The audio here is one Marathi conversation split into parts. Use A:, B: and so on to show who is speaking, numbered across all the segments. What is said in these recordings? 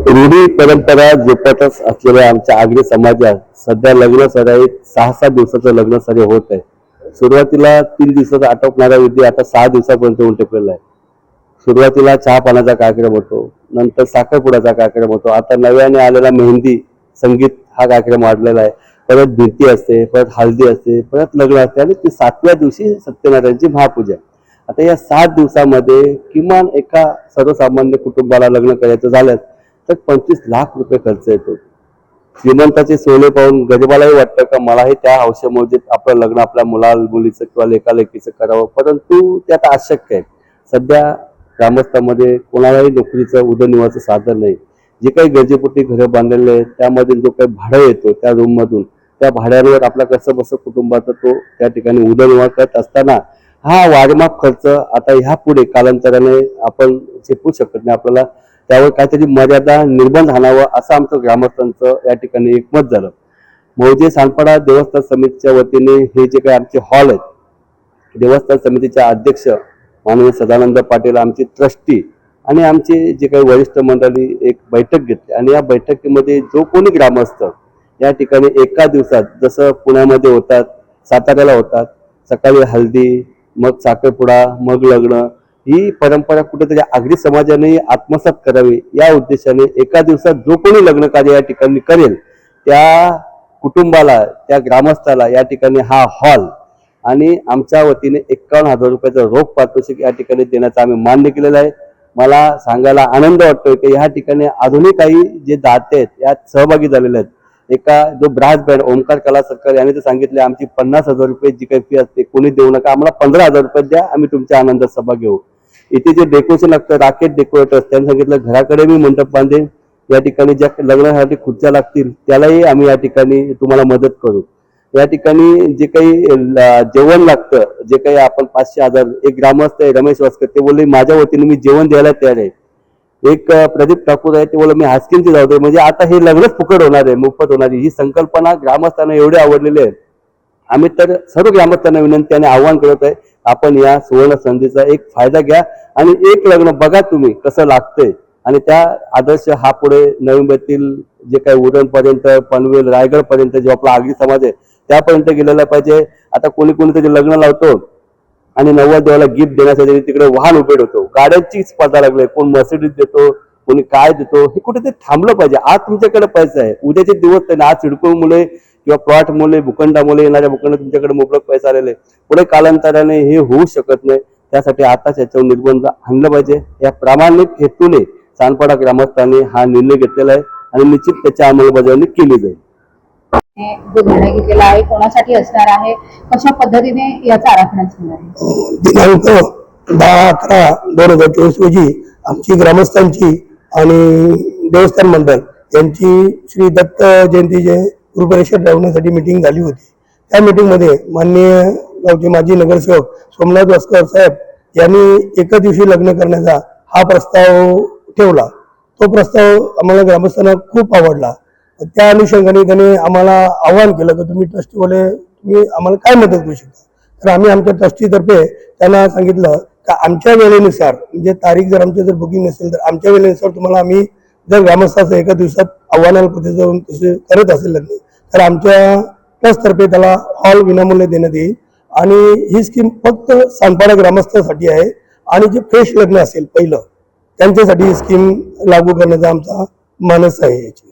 A: रूढी परंपरा जोपासत असलेल्या आमच्या आगरी समाजात सध्या लग्न सराईत 6-7 दिवसाचं लग्न सराई होत आहे. सुरुवातीला 3 दिवसाचा आटोपणारा विधी आता 6 दिवसापर्यंत उंटलेला आहे. सुरुवातीला चहा पाण्याचा कार्यक्रम होतो, नंतर साखरपुड्याचा कार्यक्रम होतो, आता नव्याने आलेला मेहंदी संगीत हा कार्यक्रम वाढलेला आहे. परत भिंती असते, परत हळदी असते, परत लग्न असते आणि 7व्या दिवशी सत्यनारायणची महापूजा. आता या 7 दिवसामध्ये किमान एका सर्वसामान्य कुटुंबाला लग्न करायचं झालं तर 25 लाख रुपये खर्च येतो. श्रीमंताचे सोने पाहून गरीबालाही वाटतं का मलाही त्या हौशेमध्ये आपलं लग्न आपल्या मुलीचं किंवा लेकालेकीचं करावं, परंतु ते आता अशक्य आहे. सध्या ग्रामस्थांमध्ये कोणालाही नोकरीचं उदरनिर्वाहाचं साधन नाही. जे काही गरजेपोटी घरं बांधलेले आहेत त्यामध्ये जो काही भाडं येतो त्या रूममधून त्या भाड्यावर आपला कसं बसं कुटुंबाचा तो त्या ठिकाणी उदरनिर्वाह करत असताना हा वाढमाप खर्च आता ह्या पुढे कालांतराने आपण झेपू शकत नाही. आपल्याला त्यावर काहीतरी मर्यादा निर्बंध आणावं असं आमचं ग्रामस्थांचं या ठिकाणी एकमत झालं. मौजे सांडपाडा देवस्थान समितीच्या वतीने हे जे काही आमचे हॉल आहेत, देवस्थान समितीच्या अध्यक्ष माननीय सदानंद पाटील, आमचे ट्रस्टी आणि आमचे जे काही वरिष्ठ मंडळी एक बैठक घेतली आणि या बैठकीमध्ये जो कोणी ग्रामस्थ या ठिकाणी एका दिवसात जसं पुण्यामध्ये होतात, साताऱ्याला होतात, सकाळी हल्दी, मग साखरपुडा, मग लग्न, ही परंपरा कुठेतरी आगरी समाजाने आत्मसात करावी या उद्देशाने एका दिवसात जो कोणी लग्न कार्य या ठिकाणी करेल त्या कुटुंबाला, त्या ग्रामस्थाला या ठिकाणी हा हॉल आणि आमच्या वतीने 51,000 रुपयाचा रोख पारितोषिक या ठिकाणी देण्याचं आम्ही मान्य केलेलं आहे. मला सांगायला आनंद वाटतोय की ह्या ठिकाणी अजूनही काही जे दाते आहेत यात सहभागी झालेले आहेत. एका जो ब्रास बँड ओमकार कला सरकार यांनी तर सांगितले आमची 50,000 रुपये जी काही फी असते कोणी देऊ नका, आम्हाला 15,000 रुपये द्या, आम्ही तुमच्या आनंदात सभा घेऊ. इथे जे डेकोरेशन लागतं, राकेट डेकोरेटर्स, त्यांनी सांगितलं घराकडे मी मंडप बांधेन, या ठिकाणी ज्या लग्नासाठी खुर्च्या लागतील त्यालाही आम्ही या ठिकाणी तुम्हाला मदत करू. या ठिकाणी जे काही जेवण लागतं, जे काही आपण 500,000, एक ग्रामस्थ आहे रमेश वास्कर, ते बोलले माझ्या वतीने मी जेवण द्यायला तयार आहे. एक प्रदीप ठाकूर आहे, ते बोलले मी हास्किनची जाऊ दे, म्हणजे आता हे लग्नच फुकट होणार आहे, मोफत होणार आहे. ही संकल्पना ग्रामस्थांना एवढी आवडलेली आहे. आम्ही तर सर्व ग्रामस्थांना विनंती आणि आवाहन करत आहे, आपण या सुवर्ण संधीचा एक फायदा घ्या आणि एक लग्न बघा तुम्ही कसं लागतंय आणि त्या आदर्श हा पुढे नवी मुंबईतील जे काही उरणपर्यंत, पनवेल, रायगड पर्यंत जो आपला आगरी समाज आहे त्यापर्यंत गेलेला पाहिजे. आता कोणी तरी लग्न लावतो आणि नवरदेवाला गिफ्ट देण्यासाठी तिकडे वाहन उभे होतो, गाड्यांची स्पर्धा लागली, कोण मर्सिडीज देतो, कोणी काय देतो, हे कुठेतरी थांबलं पाहिजे. आज तुमच्याकडे पैसा आहे, उद्याचे दिवस नाही, आज सिडको मुले किंवा प्लॉट मुले, भूखंडा मुले, येणाऱ्या भूखंड तुमच्याकडे मुबलक पैसा आलेले, पुढे कालांतराने हे होऊ शकत नाही. त्यासाठी आताच याच्यावर निर्बंध आणलं पाहिजे. या प्रामाणिक हेतूने सांडपाडा ग्रामस्थांनी हा निर्णय घेतलेला आहे आणि निश्चित त्याची अंमलबजावणी केली जाईल.
B: जो निर्णय घेतलेला आहे कोणासाठी असणार आहे, कशा पद्धतीने याचा आराखडा असणार आहे?
C: दिनांक 10/11/2024 रोजी आमची ग्रामस्थांची आणि देवस्थान मंडळ यांची श्री दत्त जयंतीचे रूपरेषा ठरवण्यासाठी मीटिंग झाली होती. त्या मीटिंगमध्ये माननीय गावचे माजी नगरसेवक सोमनाथ वास्कर साहेब यांनी एका दिवशी लग्न करण्याचा हा प्रस्ताव ठेवला. तो प्रस्ताव आम्हाला ग्रामस्थांना खूप आवडला. त्या अनुषंगाने त्यांनी आम्हाला आवाहन केलं की तुम्ही ट्रस्टीवाले तुम्ही आम्हाला काय मदत करू शकता. तर आम्ही आमच्या ट्रस्टीतर्फे त्यांना सांगितलं की आमच्या वेळेनुसार, म्हणजे तारीख जर आमच्या जर बुकिंग नसेल तर आमच्या वेळेनुसार तुम्हाला आम्ही जर ग्रामस्थाचं एका दिवसात आव्हानाला प्रतिसाद तसे करत असेल तर आमच्या ट्रस्टतर्फे त्याला हॉल विनामूल्य देण्यात येईल. आणि ही स्कीम फक्त सांडपाडा ग्रामस्थांसाठी आहे आणि जे फ्रेश लग्न असेल पहिलं त्यांच्यासाठी ही स्कीम लागू करण्याचा आमचा मानस आहे. याची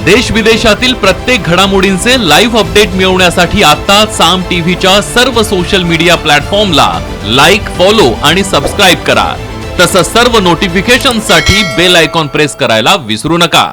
D: देश विदेशातील प्रत्येक घडामोडींचे लाईव्ह अपडेट मिळवण्यासाठी आता साम टीव्हीच्या सर्व सोशल मीडिया प्लॅटफॉर्मला लाईक, फॉलो आणि सबस्क्राईब करा. तसंच सर्व नोटिफिकेशनसाठी बेल आयकॉन प्रेस करायला विसरू नका.